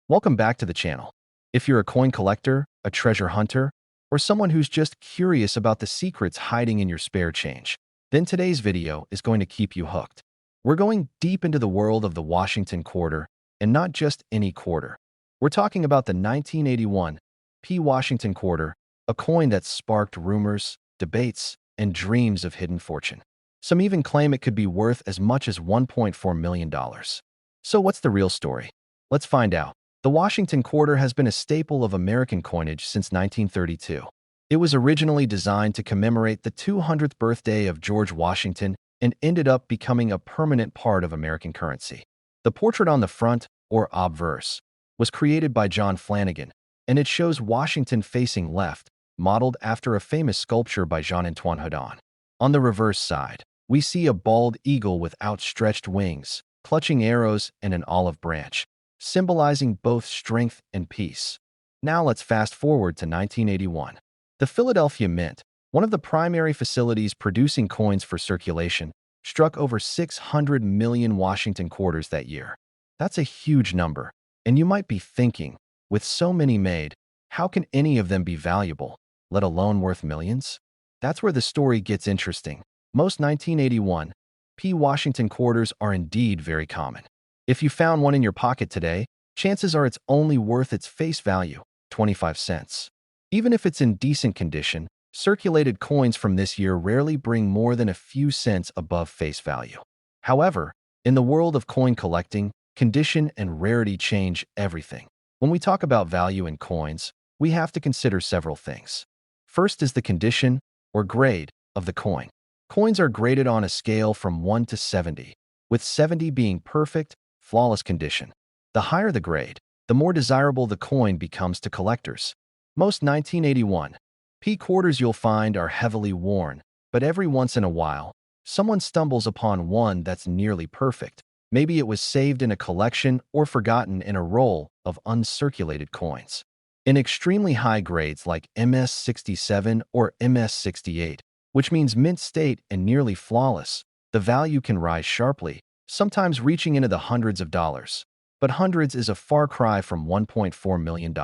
Welcome back to the channel. If you're a coin collector, a treasure hunter, or someone who's just curious about the secrets hiding in your spare change, then today's video is going to keep you hooked. We're going deep into the world of the Washington quarter, and not just any quarter. We're talking about the 1981 P. Washington quarter, a coin that sparked rumors, debates, and dreams of hidden fortune. Some even claim it could be worth as much as $1.4 million. So what's the real story? Let's find out. The Washington quarter has been a staple of American coinage since 1932. It was originally designed to commemorate the 200th birthday of George Washington and ended up becoming a permanent part of American currency. The portrait on the front, or obverse, was created by John Flanagan, and it shows Washington facing left, modeled after a famous sculpture by Jean-Antoine Houdon. On the reverse side, we see a bald eagle with outstretched wings, clutching arrows and an olive branch, symbolizing both strength and peace. Now let's fast forward to 1981. The Philadelphia Mint, one of the primary facilities producing coins for circulation, struck over 600 million Washington quarters that year. That's a huge number, and you might be thinking, with so many made, how can any of them be valuable, let alone worth millions? That's where the story gets interesting. Most 1981 P. Washington quarters are indeed very common. If you found one in your pocket today, chances are it's only worth its face value, 25 cents. Even if it's in decent condition, circulated coins from this year rarely bring more than a few cents above face value. However, in the world of coin collecting, condition and rarity change everything. When we talk about value in coins, we have to consider several things. First is the condition, or grade, of the coin. Coins are graded on a scale from 1 to 70, with 70 being perfect, flawless condition. The higher the grade, the more desirable the coin becomes to collectors. Most 1981 P quarters you'll find are heavily worn, but every once in a while, someone stumbles upon one that's nearly perfect. Maybe it was saved in a collection or forgotten in a roll of uncirculated coins. In extremely high grades like MS-67 or MS-68, which means mint state and nearly flawless, the value can rise sharply, sometimes reaching into the hundreds of dollars. But hundreds is a far cry from $1.4 million.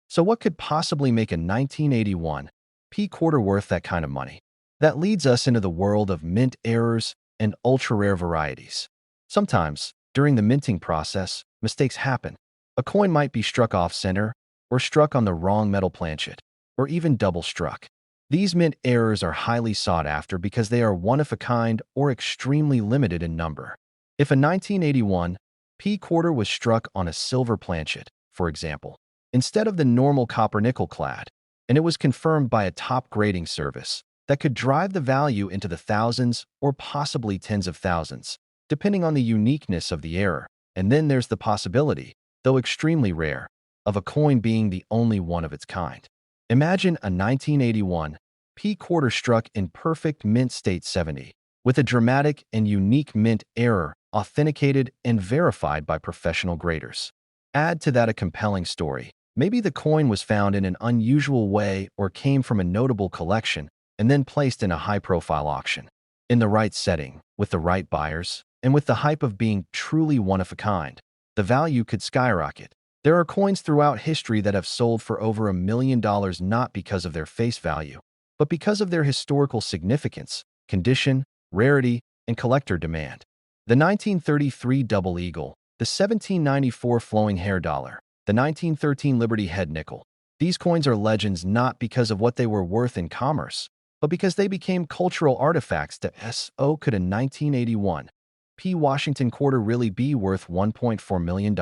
So what could possibly make a 1981 P quarter worth that kind of money? That leads us into the world of mint errors and ultra-rare varieties. Sometimes, during the minting process, mistakes happen. A coin might be struck off-center, or struck on the wrong metal planchet, or even double-struck. These mint errors are highly sought after because they are one-of-a-kind or extremely limited in number. If a 1981 P quarter was struck on a silver planchet, for example, instead of the normal copper-nickel clad, and it was confirmed by a top grading service, that could drive the value into the thousands or possibly tens of thousands, depending on the uniqueness of the error. And then there's the possibility, though extremely rare, of a coin being the only one of its kind. Imagine a 1981 P quarter struck in perfect mint state 70, with a dramatic and unique mint error authenticated and verified by professional graders. Add to that a compelling story. Maybe the coin was found in an unusual way or came from a notable collection and then placed in a high-profile auction. In the right setting, with the right buyers, and with the hype of being truly one-of-a-kind, the value could skyrocket. There are coins throughout history that have sold for over $1 million not because of their face value, but because of their historical significance, condition, rarity, and collector demand. The 1933 Double Eagle, the 1794 Flowing Hair Dollar, the 1913 Liberty Head Nickel. These coins are legends not because of what they were worth in commerce, but because they became cultural artifacts to S.O. Could a 1981 P. Washington quarter really be worth $1.4 million?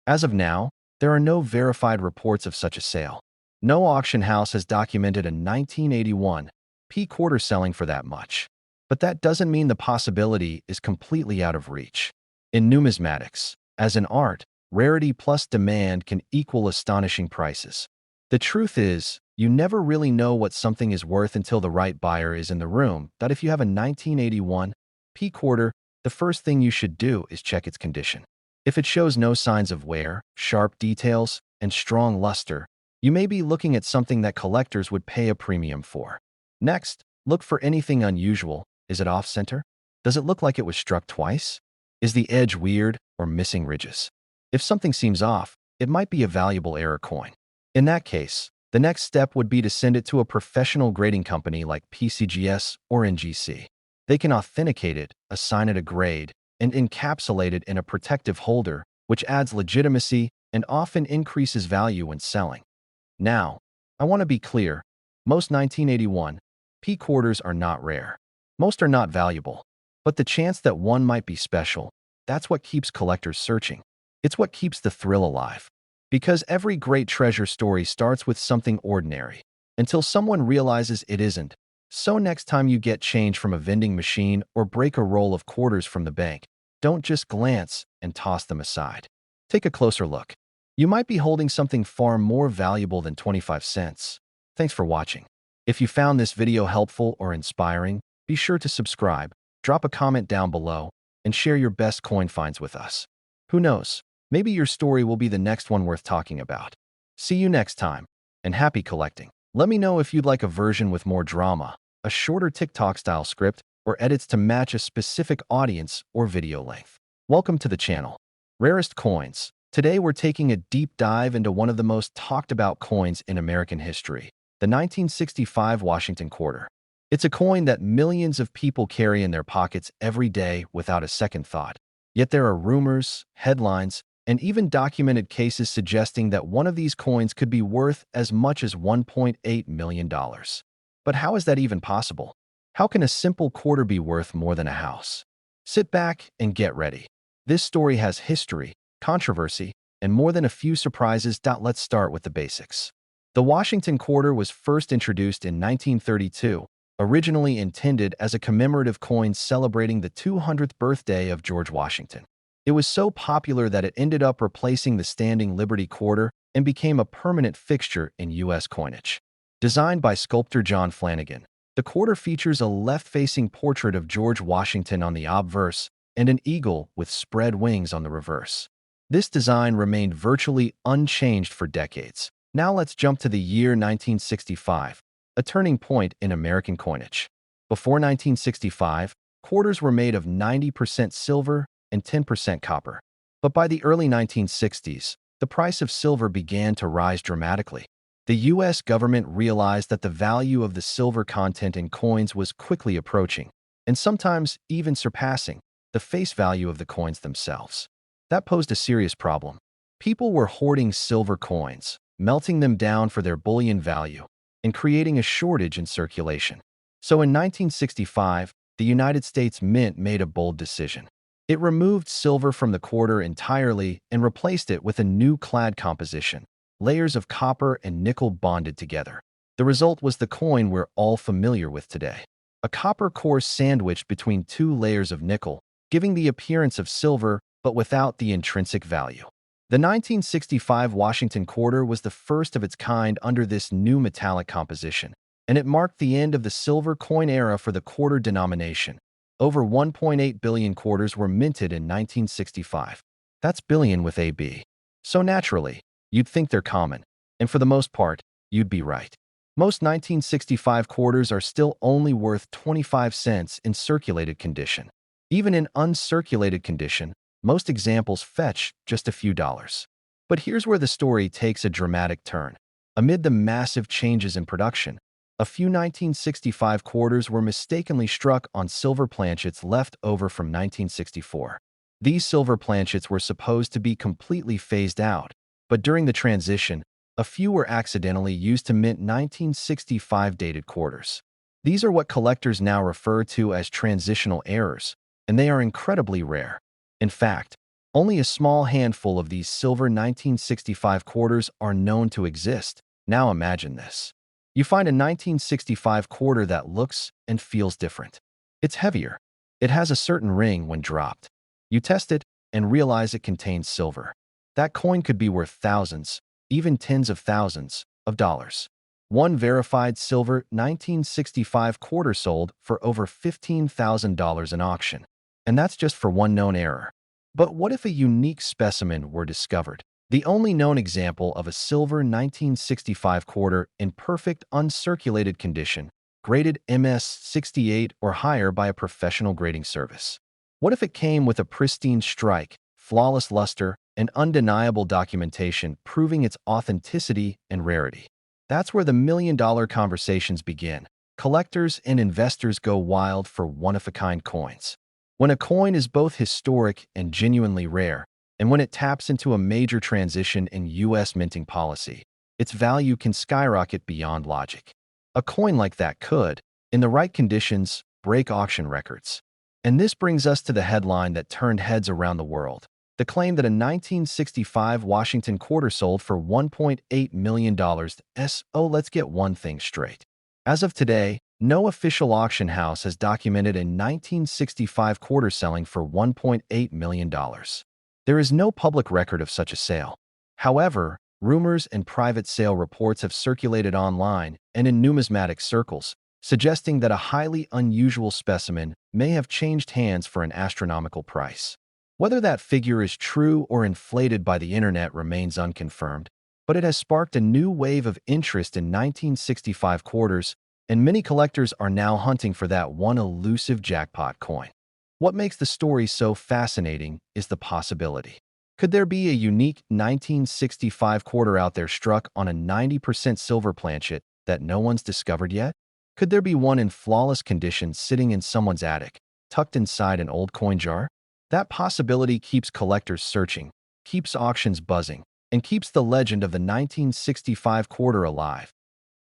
As of now, there are no verified reports of such a sale. No auction house has documented a 1981 P quarter selling for that much. But that doesn't mean the possibility is completely out of reach. In numismatics, as in art, rarity plus demand can equal astonishing prices. The truth is, you never really know what something is worth until the right buyer is in the room. That if you have a 1981 P quarter, the first thing you should do is check its condition. If it shows no signs of wear, sharp details, and strong luster, you may be looking at something that collectors would pay a premium for. Next, look for anything unusual. Is it off-center? Does it look like it was struck twice? Is the edge weird or missing ridges? If something seems off, it might be a valuable error coin. In that case, the next step would be to send it to a professional grading company like PCGS or NGC. They can authenticate it, assign it a grade, and encapsulate it in a protective holder, which adds legitimacy and often increases value when selling. Now, I want to be clear, most 1981 P quarters are not rare. Most are not valuable. But the chance that one might be special, that's what keeps collectors searching. It's what keeps the thrill alive. Because every great treasure story starts with something ordinary, until someone realizes it isn't. So next time you get change from a vending machine or break a roll of quarters from the bank, don't just glance and toss them aside. Take a closer look. You might be holding something far more valuable than 25 cents. Thanks for watching. If you found this video helpful or inspiring, be sure to subscribe, drop a comment down below, and share your best coin finds with us. Who knows? Maybe your story will be the next one worth talking about. See you next time, and happy collecting. Let me know if you'd like a version with more drama, a shorter TikTok-style script, or edits to match a specific audience or video length. Welcome to the channel. Rarest Coins. Today we're taking a deep dive into one of the most talked about coins in American history, the 1965 Washington Quarter. It's a coin that millions of people carry in their pockets every day without a second thought. Yet there are rumors, headlines, and even documented cases suggesting that one of these coins could be worth as much as $1.8 million. But how is that even possible? How can a simple quarter be worth more than a house? Sit back and get ready. This story has history, controversy, and more than a few surprises. Let's start with the basics. The Washington Quarter was first introduced in 1932, originally intended as a commemorative coin celebrating the 200th birthday of George Washington. It was so popular that it ended up replacing the standing Liberty Quarter and became a permanent fixture in U.S. coinage. Designed by sculptor John Flanagan, the quarter features a left-facing portrait of George Washington on the obverse and an eagle with spread wings on the reverse. This design remained virtually unchanged for decades. Now let's jump to the year 1965, a turning point in American coinage. Before 1965, quarters were made of 90% silver and 10% copper. But by the early 1960s, the price of silver began to rise dramatically. The U.S. government realized that the value of the silver content in coins was quickly approaching, and sometimes even surpassing, the face value of the coins themselves. That posed a serious problem. People were hoarding silver coins, melting them down for their bullion value, and creating a shortage in circulation. So in 1965, the United States Mint made a bold decision. It removed silver from the quarter entirely and replaced it with a new clad composition, layers of copper and nickel bonded together. The result was the coin we're all familiar with today. A copper core sandwiched between two layers of nickel, giving the appearance of silver but without the intrinsic value. The 1965 Washington Quarter was the first of its kind under this new metallic composition, and it marked the end of the silver coin era for the quarter denomination. Over 1.8 billion quarters were minted in 1965. That's billion with a B. So naturally, you'd think they're common, and for the most part, you'd be right. Most 1965 quarters are still only worth 25 cents in circulated condition. Even in uncirculated condition, most examples fetch just a few dollars. But here's where the story takes a dramatic turn. Amid the massive changes in production, a few 1965 quarters were mistakenly struck on silver planchets left over from 1964. These silver planchets were supposed to be completely phased out, but during the transition, a few were accidentally used to mint 1965 dated quarters. These are what collectors now refer to as transitional errors, and they are incredibly rare. In fact, only a small handful of these silver 1965 quarters are known to exist. Now imagine this. You find a 1965 quarter that looks and feels different. It's heavier. It has a certain ring when dropped. You test it and realize it contains silver. That coin could be worth thousands, even tens of thousands, of dollars. One verified silver 1965 quarter sold for over $15,000 in auction. And that's just for one known error. But what if a unique specimen were discovered? The only known example of a silver 1965 quarter in perfect uncirculated condition, graded MS-68 or higher by a professional grading service. What if it came with a pristine strike, flawless luster, and undeniable documentation proving its authenticity and rarity. That's where the million-dollar conversations begin. Collectors and investors go wild for one-of-a-kind coins. When a coin is both historic and genuinely rare, and when it taps into a major transition in U.S. minting policy, its value can skyrocket beyond logic. A coin like that could, in the right conditions, break auction records. And this brings us to the headline that turned heads around the world: the claim that a 1965 Washington quarter sold for $1.8 million. Let's get one thing straight. As of today, no official auction house has documented a 1965 quarter selling for $1.8 million. There is no public record of such a sale. However, rumors and private sale reports have circulated online and in numismatic circles, suggesting that a highly unusual specimen may have changed hands for an astronomical price. Whether that figure is true or inflated by the internet remains unconfirmed, but it has sparked a new wave of interest in 1965 quarters, and many collectors are now hunting for that one elusive jackpot coin. What makes the story so fascinating is the possibility. Could there be a unique 1965 quarter out there struck on a 90% silver planchet that no one's discovered yet? Could there be one in flawless condition sitting in someone's attic, tucked inside an old coin jar? That possibility keeps collectors searching, keeps auctions buzzing, and keeps the legend of the 1965 quarter alive.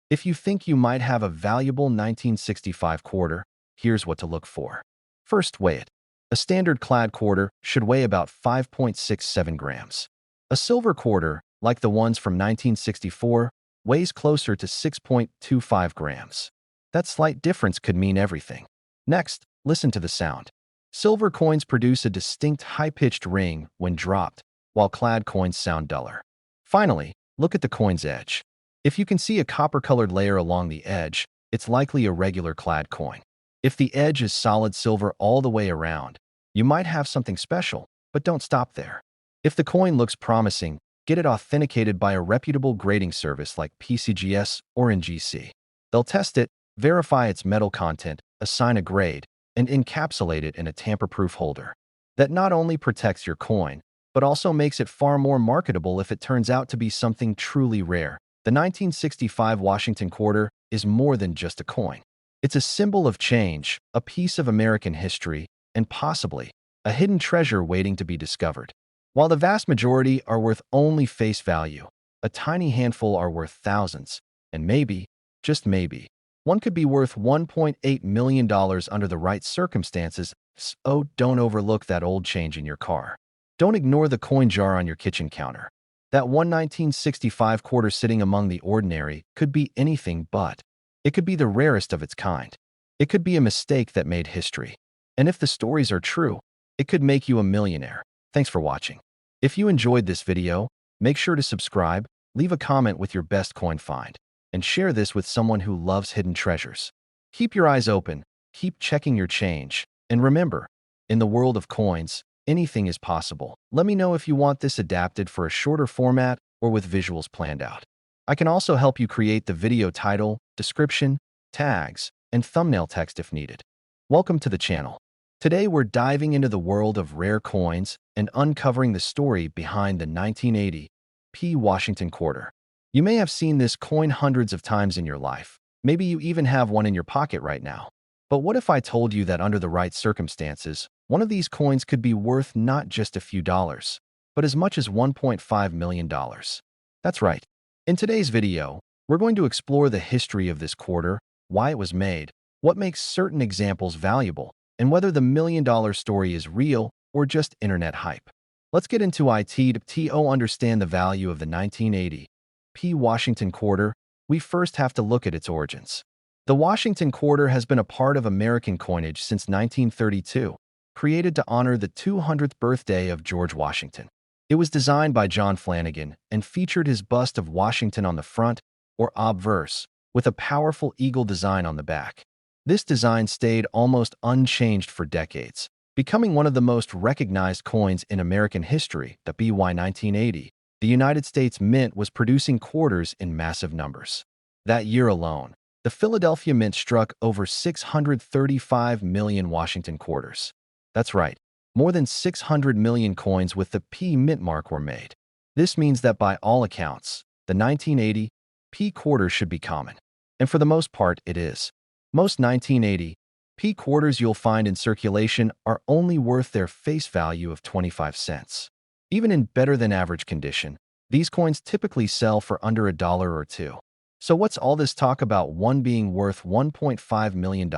If you think you might have a valuable 1965 quarter, here's what to look for. First, weigh it. A standard clad quarter should weigh about 5.67 grams. A silver quarter, like the ones from 1964, weighs closer to 6.25 grams. That slight difference could mean everything. Next, listen to the sound. Silver coins produce a distinct high-pitched ring when dropped, while clad coins sound duller. Finally, look at the coin's edge. If you can see a copper-colored layer along the edge, it's likely a regular clad coin. If the edge is solid silver all the way around, you might have something special, but don't stop there. If the coin looks promising, get it authenticated by a reputable grading service like PCGS or NGC. They'll test it, verify its metal content, assign a grade, and encapsulate it in a tamper-proof holder. That not only protects your coin, but also makes it far more marketable if it turns out to be something truly rare. The 1965 Washington quarter is more than just a coin. It's a symbol of change, a piece of American history, and possibly a hidden treasure waiting to be discovered. While the vast majority are worth only face value, a tiny handful are worth thousands, and maybe, just maybe, one could be worth $1.8 million under the right circumstances. So don't overlook that old change in your car. Don't ignore the coin jar on your kitchen counter. That one 1965 quarter sitting among the ordinary could be anything but. It could be the rarest of its kind. It could be a mistake that made history. And if the stories are true, it could make you a millionaire. Thanks for watching. If you enjoyed this video, make sure to subscribe, leave a comment with your best coin find, and share this with someone who loves hidden treasures. Keep your eyes open, keep checking your change, and remember, in the world of coins, anything is possible. Let me know if you want this adapted for a shorter format or with visuals planned out. I can also help you create the video title, description, tags, and thumbnail text if needed. Welcome to the channel. Today we're diving into the world of rare coins and uncovering the story behind the 1980 P. Washington quarter. You may have seen this coin hundreds of times in your life. Maybe you even have one in your pocket right now. But what if I told you that under the right circumstances, one of these coins could be worth not just a few dollars, but as much as $1.5 million? That's right. In today's video, we're going to explore the history of this quarter, why it was made, what makes certain examples valuable, and whether the million-dollar story is real or just internet hype. Let's get into it to understand the value of the 1980 P. Washington quarter. We first have to look at its origins. The Washington quarter has been a part of American coinage since 1932, created to honor the 200th birthday of George Washington. It was designed by John Flanagan and featured his bust of Washington on the front, or obverse, with a powerful eagle design on the back. This design stayed almost unchanged for decades, becoming one of the most recognized coins in American history. The BY 1980, the United States Mint was producing quarters in massive numbers. That year alone, the Philadelphia Mint struck over 635 million Washington quarters. That's right, More than 600 million coins with the P mint mark were made. This means that by all accounts, the 1980 P quarter should be common. And for the most part, it is. Most 1980 P quarters you'll find in circulation are only worth their face value of 25 cents. Even in better than average condition, these coins typically sell for under $1 or $2. So what's all this talk about one being worth $1.5 million?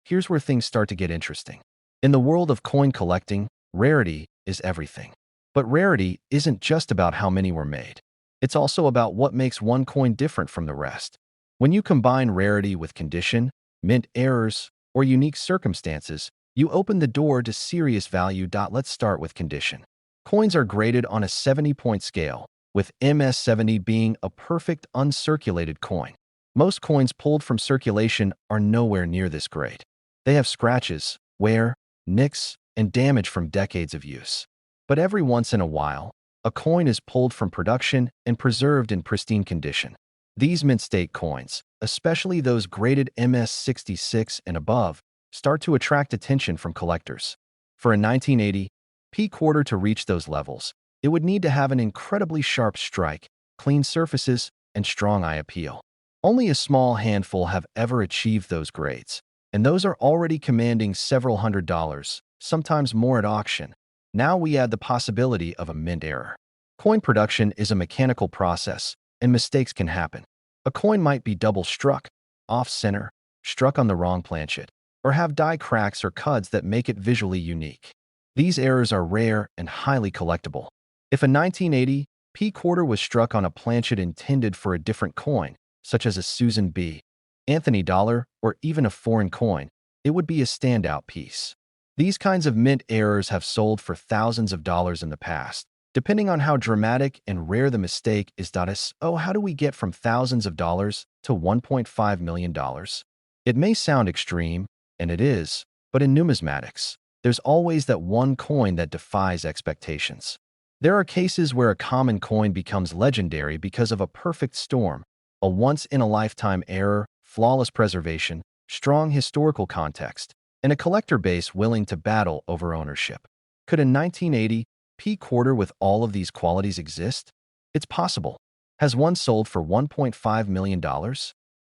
Here's where things start to get interesting. In the world of coin collecting, rarity is everything. But rarity isn't just about how many were made. It's also about what makes one coin different from the rest. When you combine rarity with condition, mint errors, or unique circumstances, you open the door to serious value. Let's start with condition. Coins are graded on a 70-point scale, with MS70 being a perfect uncirculated coin. Most coins pulled from circulation are nowhere near this grade. They have scratches, wear, nicks, and damage from decades of use. But every once in a while, a coin is pulled from production and preserved in pristine condition. These mint state coins, especially those graded MS66 and above, start to attract attention from collectors. For a 1980 P quarter to reach those levels, it would need to have an incredibly sharp strike, clean surfaces, and strong eye appeal. Only a small handful have ever achieved those grades, and those are already commanding several $100s, sometimes more at auction. Now we add the possibility of a mint error. Coin production is a mechanical process, and mistakes can happen. A coin might be double struck, off-center, struck on the wrong planchet, or have die cracks or cuds that make it visually unique. These errors are rare and highly collectible. If a 1980 P quarter was struck on a planchet intended for a different coin, such as a Susan B. Anthony dollar or even a foreign coin, it would be a standout piece. These kinds of mint errors have sold for thousands of dollars in the past, depending on how dramatic and rare the mistake is. So how do we get from thousands of dollars to $1.5 million? It may sound extreme, and it is, but in numismatics, there's always that one coin that defies expectations. There are cases where a common coin becomes legendary because of a perfect storm, a once-in-a-lifetime error, flawless preservation, strong historical context, and a collector base willing to battle over ownership. Could a 1980 P quarter with all of these qualities exist? It's possible. Has one sold for $1.5 million?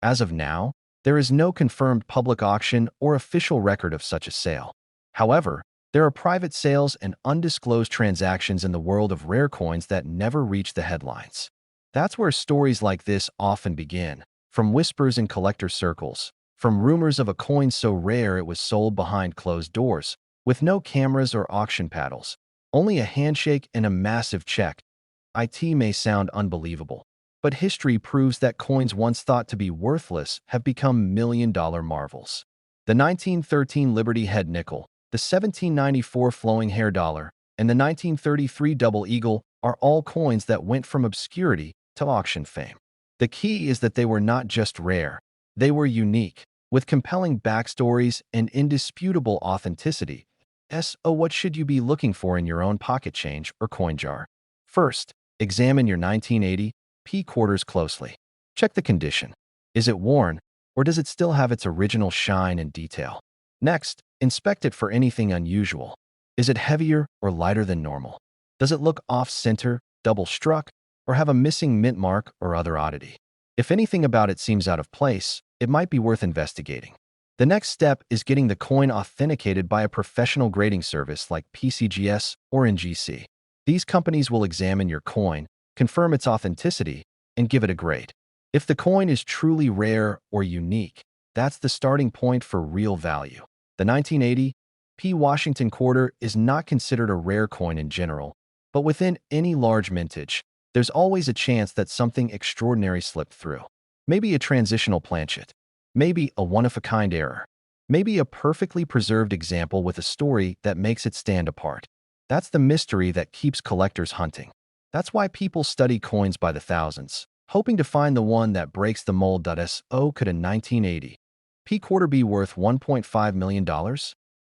As of now, there is no confirmed public auction or official record of such a sale. However, there are private sales and undisclosed transactions in the world of rare coins that never reach the headlines. That's where stories like this often begin, from whispers in collector circles, from rumors of a coin so rare it was sold behind closed doors, with no cameras or auction paddles, only a handshake and a massive check. It may sound unbelievable, but history proves that coins once thought to be worthless have become million-dollar marvels. The 1913 Liberty Head Nickel, the 1794 Flowing Hair Dollar, and the 1933 Double Eagle are all coins that went from obscurity to auction fame. The key is that they were not just rare, they were unique, with compelling backstories and indisputable authenticity. So what should you be looking for in your own pocket change or coin jar? First, examine your 1980 P quarters closely. Check the condition. Is it worn, or does it still have its original shine and detail? Next, inspect it for anything unusual. Is it heavier or lighter than normal? Does it look off-center, double-struck, or have a missing mint mark or other oddity? If anything about it seems out of place, it might be worth investigating. The next step is getting the coin authenticated by a professional grading service like PCGS or NGC. These companies will examine your coin, confirm its authenticity, and give it a grade. If the coin is truly rare or unique, that's the starting point for real value. The 1980 P Washington quarter is not considered a rare coin in general, but within any large mintage, there's always a chance that something extraordinary slipped through. Maybe a transitional planchet, maybe a one-of-a-kind error, maybe a perfectly preserved example with a story that makes it stand apart. That's the mystery that keeps collectors hunting. That's why people study coins by the thousands, hoping to find the one that breaks the mold. So could a 1980 P quarter be worth $1.5 million?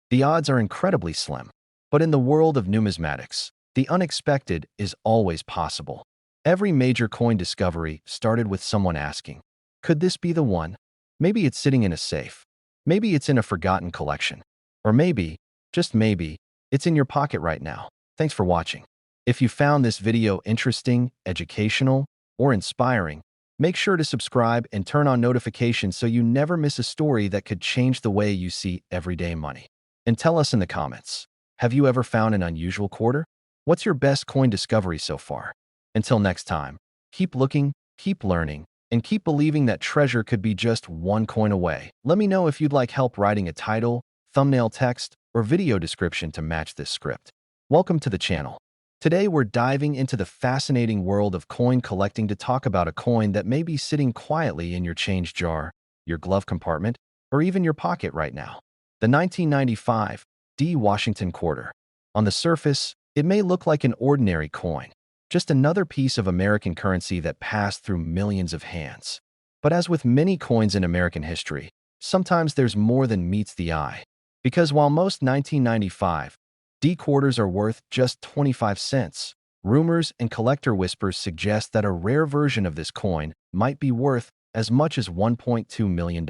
The odds are incredibly slim. But in the world of numismatics, the unexpected is always possible. Every major coin discovery started with someone asking, could this be the one? Maybe it's sitting in a safe. Maybe it's in a forgotten collection. Or maybe, just maybe, It's in your pocket right now. Thanks for watching. If you found this video interesting, educational, or inspiring, make sure to subscribe and turn on notifications so you never miss a story that could change the way you see everyday money. And tell us in the comments, have you ever found an unusual quarter? What's your best coin discovery so far? Until next time, keep looking, keep learning, and keep believing that treasure could be just one coin away. Let me know if you'd like help writing a title, thumbnail text, or video description to match this script. Welcome to the channel. Today we're diving into the fascinating world of coin collecting to talk about a coin that may be sitting quietly in your change jar, your glove compartment, or even your pocket right now. The 1995 D Washington Quarter. On the surface, it may look like an ordinary coin, just another piece of American currency that passed through millions of hands. But as with many coins in American history, sometimes there's more than meets the eye. Because while most 1995 D quarters are worth just 25 cents, rumors and collector whispers suggest that a rare version of this coin might be worth as much as $1.2 million.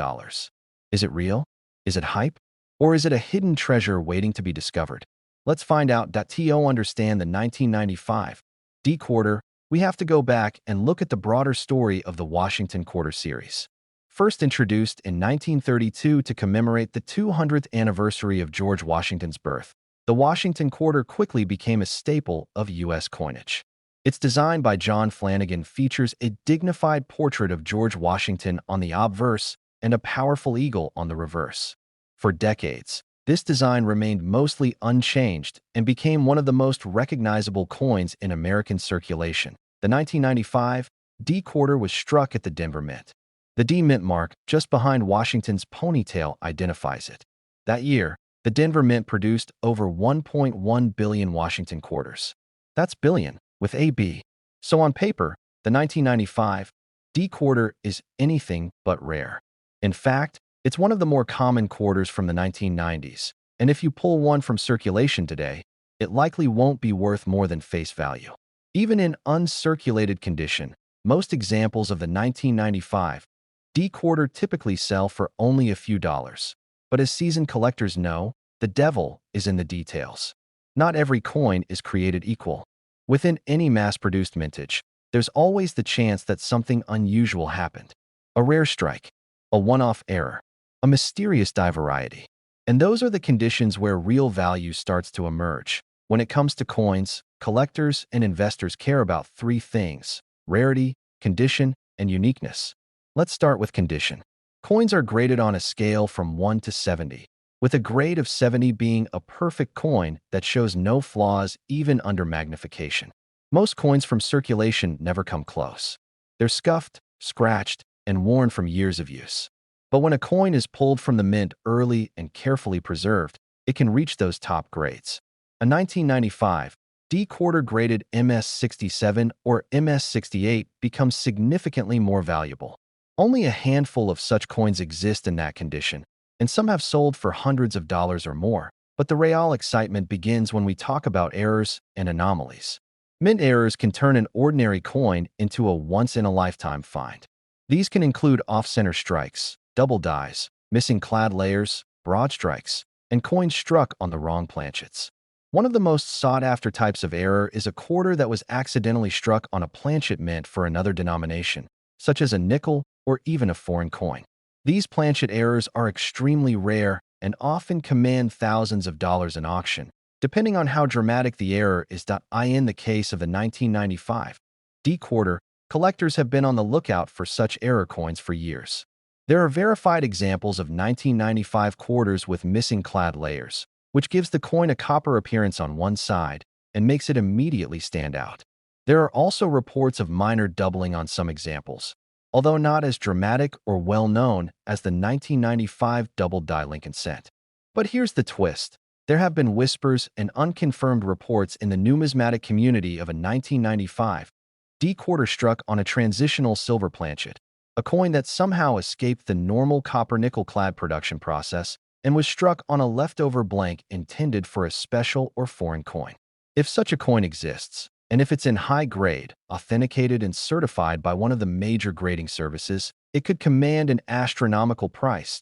Is it real? Is it hype? Or is it a hidden treasure waiting to be discovered? Let's find out. To understand the 1995 D quarter, we have to go back and look at the broader story of the Washington Quarter series. First introduced in 1932 to commemorate the 200th anniversary of George Washington's birth, the Washington Quarter quickly became a staple of U.S. coinage. Its design by John Flanagan features a dignified portrait of George Washington on the obverse and a powerful eagle on the reverse. For decades, this design remained mostly unchanged and became one of the most recognizable coins in American circulation. The 1995 D quarter was struck at the Denver Mint. The D Mint mark, just behind Washington's ponytail, identifies it. That year, the Denver Mint produced over 1.1 billion Washington quarters. That's billion, with a B. So on paper, the 1995 D quarter is anything but rare. In fact, it's one of the more common quarters from the 1990s, and if you pull one from circulation today, it likely won't be worth more than face value. Even in uncirculated condition, most examples of the 1995 D quarter typically sell for only a few dollars. But as seasoned collectors know, the devil is in the details. Not every coin is created equal. Within any mass-produced mintage, there's always the chance that something unusual happened. A rare strike, a one-off error, a mysterious die variety. And those are the conditions where real value starts to emerge. When it comes to coins, collectors and investors care about three things: rarity, condition, and uniqueness. Let's start with condition. Coins are graded on a scale from 1 to 70, with a grade of 70 being a perfect coin that shows no flaws even under magnification. Most coins from circulation never come close. They're scuffed, scratched, and worn from years of use. But when a coin is pulled from the mint early and carefully preserved, it can reach those top grades. A 1995 D quarter graded MS67 or MS68 becomes significantly more valuable. Only a handful of such coins exist in that condition, and some have sold for hundreds of dollars or more. But the real excitement begins when we talk about errors and anomalies. Mint errors can turn an ordinary coin into a once-in-a-lifetime find. These can include off-center strikes, double dies, missing clad layers, broad strikes, and coins struck on the wrong planchets. One of the most sought-after types of error is a quarter that was accidentally struck on a planchet meant for another denomination, such as a nickel or even a foreign coin. These planchet errors are extremely rare and often command thousands of dollars in auction, depending on how dramatic the error is. In the case of the 1995 D quarter, collectors have been on the lookout for such error coins for years. There are verified examples of 1995 quarters with missing clad layers, which gives the coin a copper appearance on one side and makes it immediately stand out. There are also reports of minor doubling on some examples, although not as dramatic or well-known as the 1995 double die Lincoln cent. But here's the twist. There have been whispers and unconfirmed reports in the numismatic community of a 1995 D quarter struck on a transitional silver planchet, a coin that somehow escaped the normal copper-nickel clad production process and was struck on a leftover blank intended for a special or foreign coin. If such a coin exists, and if it's in high grade, authenticated and certified by one of the major grading services, it could command an astronomical price.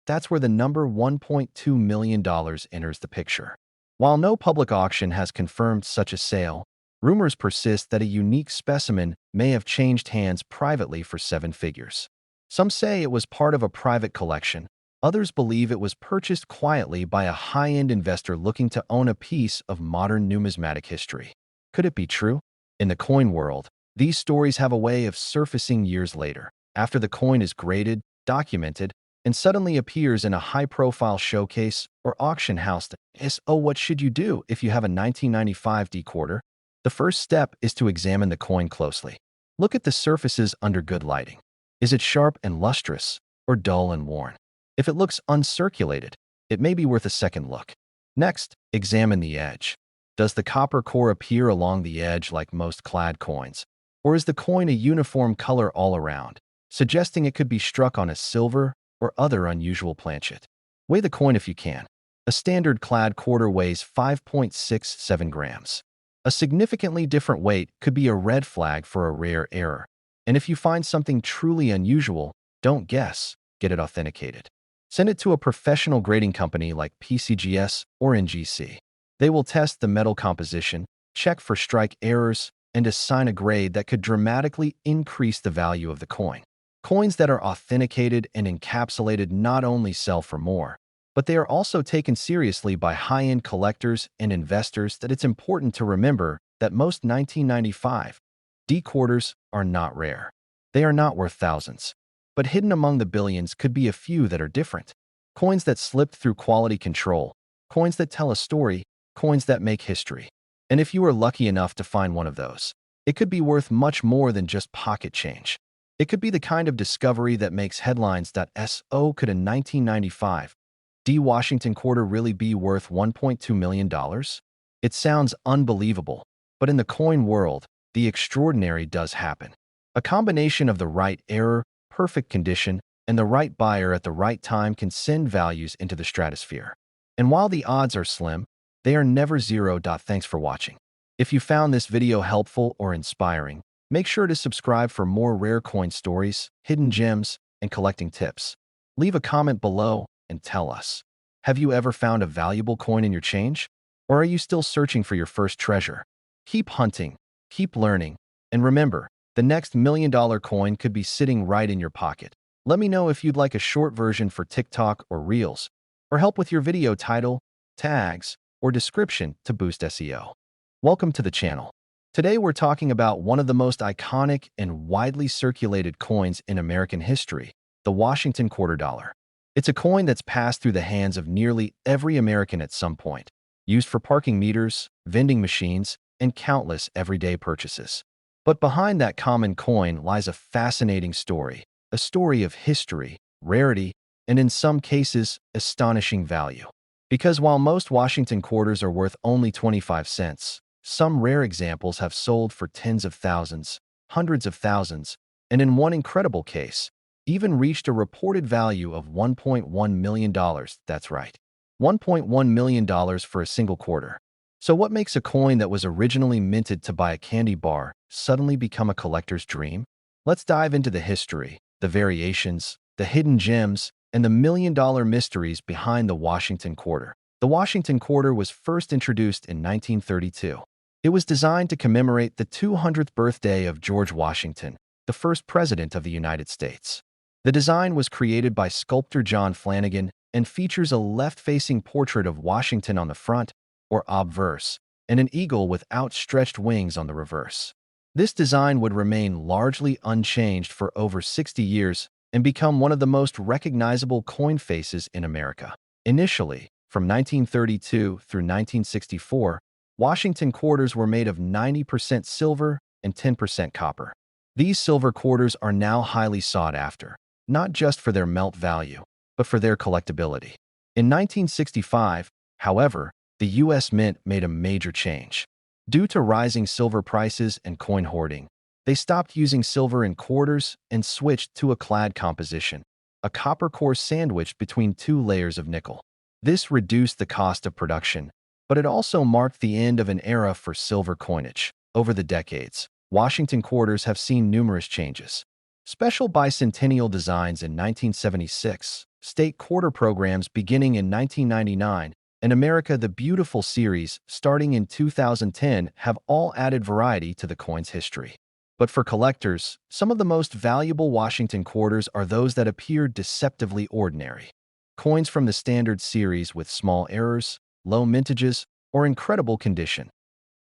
That's where the number $1.2 million enters the picture. While no public auction has confirmed such a sale, rumors persist that a unique specimen may have changed hands privately for seven figures. Some say it was part of a private collection. Others believe it was purchased quietly by a high-end investor looking to own a piece of modern numismatic history. Could it be true? In the coin world, these stories have a way of surfacing years later, after the coin is graded, documented, and suddenly appears in a high-profile showcase or auction house. So what should you do if you have a 1995 decoder? The first step is to examine the coin closely. Look at the surfaces under good lighting. Is it sharp and lustrous, or dull and worn? If it looks uncirculated, it may be worth a second look. Next, examine the edge. Does the copper core appear along the edge like most clad coins? Or is the coin a uniform color all around, suggesting it could be struck on a silver or other unusual planchet? Weigh the coin if you can. A standard clad quarter weighs 5.67 grams. A significantly different weight could be a red flag for a rare error. And if you find something truly unusual, don't guess, get it authenticated. Send it to a professional grading company like PCGS or NGC. They will test the metal composition, check for strike errors, and assign a grade that could dramatically increase the value of the coin. Coins that are authenticated and encapsulated not only sell for more, but they are also taken seriously by high-end collectors and investors. That it's important to remember that most 1995 decorders are not rare. They are not worth thousands. But hidden among the billions could be a few that are different. Coins that slipped through quality control, coins that tell a story, coins that make history. And if you are lucky enough to find one of those, it could be worth much more than just pocket change. It could be the kind of discovery that makes headlines. So could a 1995 Washington quarter really be worth $1.2 million? It sounds unbelievable, but in the coin world, the extraordinary does happen. A combination of the right error, perfect condition, and the right buyer at the right time can send values into the stratosphere. And while the odds are slim, they are never zero. Thanks for watching. If you found this video helpful or inspiring, make sure to subscribe for more rare coin stories, hidden gems, and collecting tips. Leave a comment below and tell us. Have you ever found a valuable coin in your change? Or are you still searching for your first treasure? Keep hunting, keep learning, and remember, the next $1 million coin could be sitting right in your pocket. Let me know if you'd like a short version for TikTok or Reels, or help with your video title, tags, or description to boost SEO. Welcome to the channel. Today we're talking about one of the most iconic and widely circulated coins in American history, the Washington quarter dollar. It's a coin that's passed through the hands of nearly every American at some point, used for parking meters, vending machines, and countless everyday purchases. But behind that common coin lies a fascinating story, a story of history, rarity, and in some cases, astonishing value. Because while most Washington quarters are worth only 25 cents, some rare examples have sold for tens of thousands, hundreds of thousands, and in one incredible case, even reached a reported value of $1.1 million. That's right, $1.1 million for a single quarter. So what makes a coin that was originally minted to buy a candy bar suddenly become a collector's dream? Let's dive into the history, the variations, the hidden gems, and the million-dollar mysteries behind the Washington quarter. The Washington quarter was first introduced in 1932. It was designed to commemorate the 200th birthday of George Washington, the first president of the United States. The design was created by sculptor John Flanagan and features a left-facing portrait of Washington on the front, or obverse, and an eagle with outstretched wings on the reverse. This design would remain largely unchanged for over 60 years and become one of the most recognizable coin faces in America. Initially, from 1932 through 1964, Washington quarters were made of 90% silver and 10% copper. These silver quarters are now highly sought after, not just for their melt value, but for their collectability. In 1965, however, the U.S. Mint made a major change. Due to rising silver prices and coin hoarding, they stopped using silver in quarters and switched to a clad composition, a copper core sandwiched between two layers of nickel. This reduced the cost of production, but it also marked the end of an era for silver coinage. Over the decades, Washington quarters have seen numerous changes. Special bicentennial designs in 1976, state quarter programs beginning in 1999, In America, the Beautiful series, starting in 2010, have all added variety to the coin's history. But for collectors, some of the most valuable Washington quarters are those that appear deceptively ordinary. Coins from the standard series with small errors, low mintages, or incredible condition.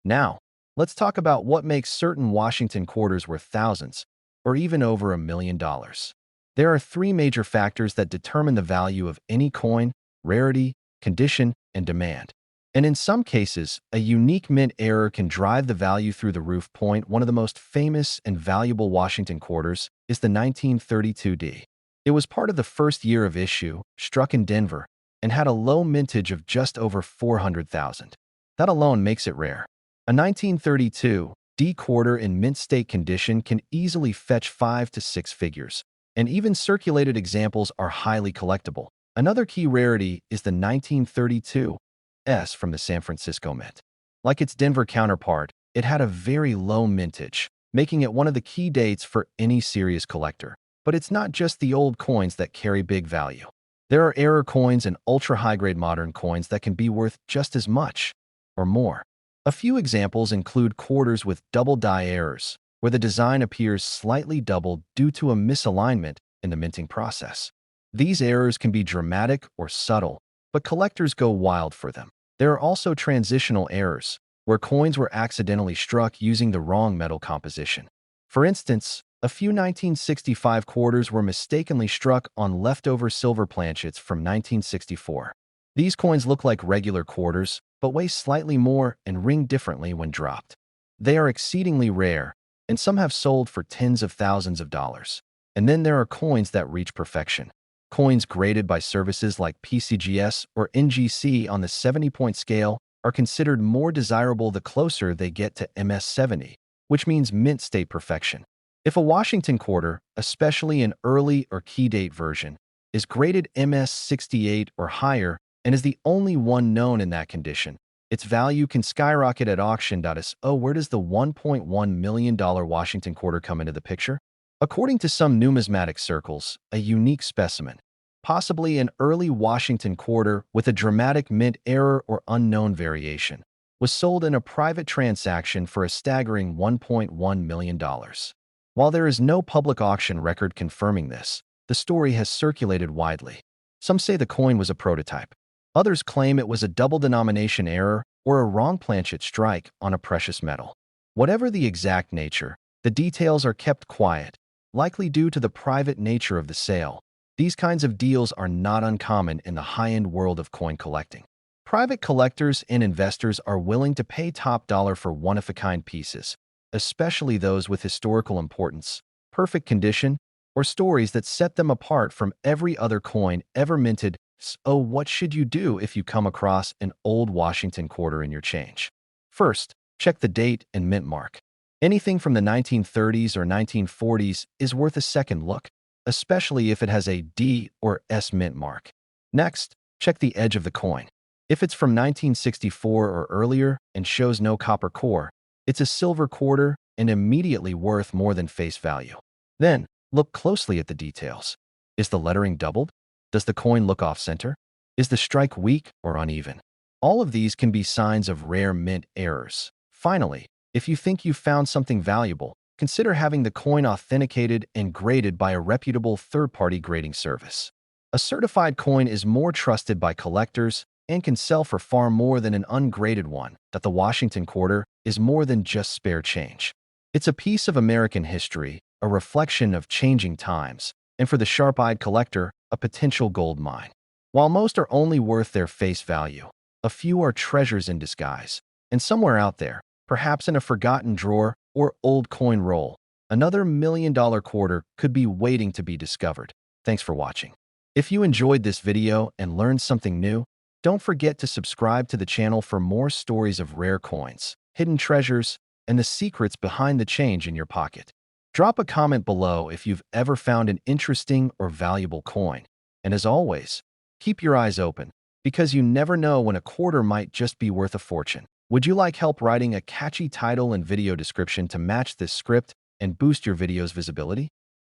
Now, let's talk about what makes certain Washington quarters worth thousands, or even over $1 million. There are three major factors that determine the value of any coin: rarity, condition, and demand. And in some cases, a unique mint error can drive the value through the roof. One of the most famous and valuable Washington quarters is the 1932D. It was part of the first year of issue, struck in Denver, and had a low mintage of just over 400,000. That alone makes it rare. A 1932 D quarter in mint state condition can easily fetch 5 to 6 figures, and even circulated examples are highly collectible. Another key rarity is the 1932 S from the San Francisco Mint. Like its Denver counterpart, it had a very low mintage, making it one of the key dates for any serious collector. But it's not just the old coins that carry big value. There are error coins and ultra-high-grade modern coins that can be worth just as much or more. A few examples include quarters with double die errors, where the design appears slightly doubled due to a misalignment in the minting process. These errors can be dramatic or subtle, but collectors go wild for them. There are also transitional errors, where coins were accidentally struck using the wrong metal composition. For instance, a few 1965 quarters were mistakenly struck on leftover silver planchets from 1964. These coins look like regular quarters, but weigh slightly more and ring differently when dropped. They are exceedingly rare, and some have sold for tens of thousands of dollars. And then there are coins that reach perfection. Coins graded by services like PCGS or NGC on the 70-point scale are considered more desirable the closer they get to MS-70, which means mint state perfection. If a Washington quarter, especially an early or key date version, is graded MS-68 or higher and is the only one known in that condition, its value can skyrocket at auction. So where does the $1.1 million Washington quarter come into the picture? According to some numismatic circles, a unique specimen, possibly an early Washington quarter with a dramatic mint error or unknown variation, was sold in a private transaction for a staggering $1.1 million. While there is no public auction record confirming this, the story has circulated widely. Some say the coin was a prototype. Others claim it was a double denomination error or a wrong planchet strike on a precious metal. Whatever the exact nature, the details are kept quiet, likely due to the private nature of the sale. These kinds of deals are not uncommon in the high-end world of coin collecting. Private collectors and investors are willing to pay top dollar for one-of-a-kind pieces, especially those with historical importance, perfect condition, or stories that set them apart from every other coin ever minted. So what should you do if you come across an old Washington quarter in your change? First, check the date and mint mark. Anything from the 1930s or 1940s is worth a second look, especially if it has a D or S mint mark. Next, check the edge of the coin. If it's from 1964 or earlier and shows no copper core, it's a silver quarter and immediately worth more than face value. Then, look closely at the details. Is the lettering doubled? Does the coin look off-center? Is the strike weak or uneven? All of these can be signs of rare mint errors. Finally, if you think you've found something valuable, consider having the coin authenticated and graded by a reputable third-party grading service. A certified coin is more trusted by collectors and can sell for far more than an ungraded one. That the Washington quarter is more than just spare change. It's a piece of American history, a reflection of changing times, and for the sharp-eyed collector, a potential gold mine. While most are only worth their face value, a few are treasures in disguise, and somewhere out there, perhaps in a forgotten drawer or old coin roll, another million-dollar quarter could be waiting to be discovered. Thanks for watching. If you enjoyed this video and learned something new, don't forget to subscribe to the channel for more stories of rare coins, hidden treasures, and the secrets behind the change in your pocket. Drop a comment below if you've ever found an interesting or valuable coin. And as always, keep your eyes open, because you never know when a quarter might just be worth a fortune. Would you like help writing a catchy title and video description to match this script and boost your video's visibility?